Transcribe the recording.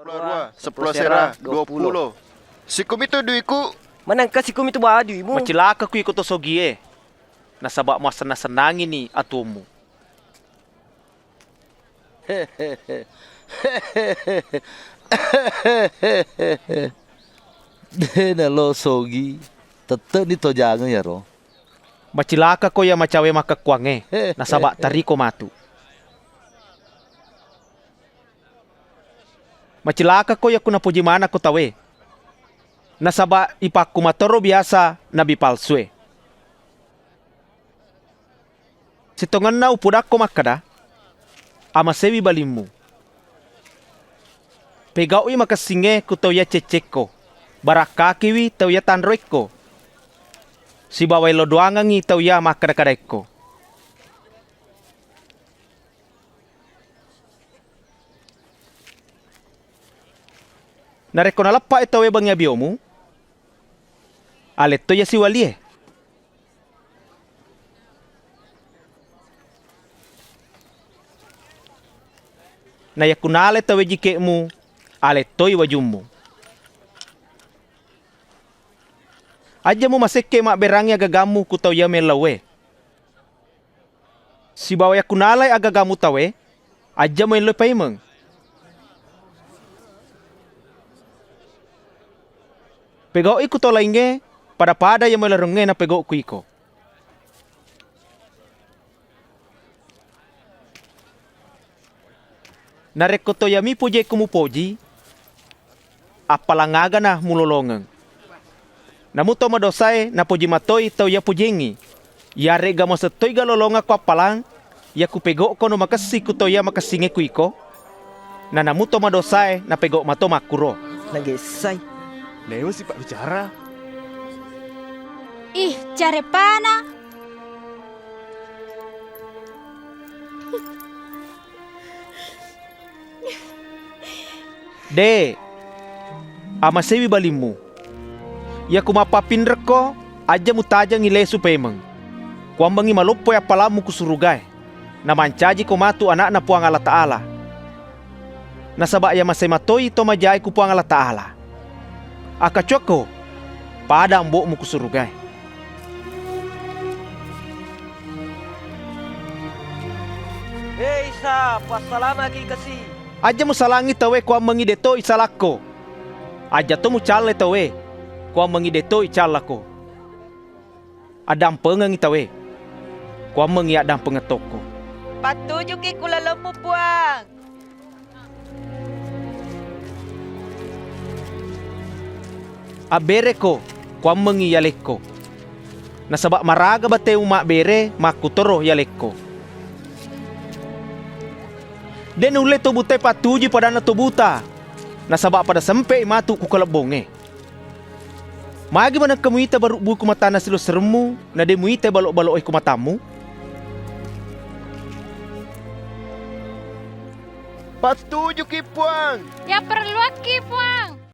Dua, 10 sera, 20. Sikum itu duiku. Manangka sikum itu baduimu. Macilaka ku ikut sogie. Nasabak mo senang ini atumu. Dena lo sogi. Tetep ni to jangan ya ro. Macilaka ko ya macawe makakwange. Nasabak tariko matu. Macilaka ko ya kuna puji mana ko tawe. Nasaba ipaku matoro biasa nabi palsue. Sitongan na upudak ko makada. Ama sewi balimu. Pegau i makasinge ku tau ya ceceko. Barakakiwi tau ya tanroiko. Si bawai lo doangangi tau ya makada-kadeko. Nareko nalapa itawe bang biomu. Aleto ya si walie. Na yakunale tawe jikemu. Aleto wajummu. Aja mo maseke mak berangnya agagamu ku tau ya melawe. Si bawa yakunalay agagamu tawe. Aja mo ilo paimeng. Pegau iku to lainge pada yang melarungnya na pegau ku iko. Nareko to yami puje kumu poji. Apalangaga na mulolongang. Namu to madosai na poji matoi tau ya pujengi. Ya rega mo setoi galolonga ko apalang. Ya ku pegau ko no makasi ku to ya makasinge ku iko. Na namu to madosai na pegau mato makuro. Nagesay. Lewat sih Pak bicara. Ih, carepana. De, ama sewi balimu. Ya kumapapin reko, aja mutajang ilesu pemeng. Kuambangi malupo ya palamu kusurugai. Na mancaji komatu anak na puang Allah Ta'ala. Nasaba ya masay matoi to majai ku puang Allah Ta'ala. Akachoko, pada mbok mu kusurugai. Hei sa, pasalama ki kasi. Aja mu salangi tawe kwa mangi deto isalako. Aja to mu chale tawe kwa mangi deto ichalako. Adam pengangi tawe kwa mangi adam pengetoko. Patuju ki kulalomu puang. Abere ko kwa mangi yaleko. Nasaba maraga bate umak bere makutoro yaleko. Den ule to butai patuji pada na to buta. Nasaba pada sampai matu ku kalabonge. Magi mana kamuita baru bu kumatana silo seremu na de muita balok-balok kumatamu. Patuju ki puang. Ya perlu ki puang.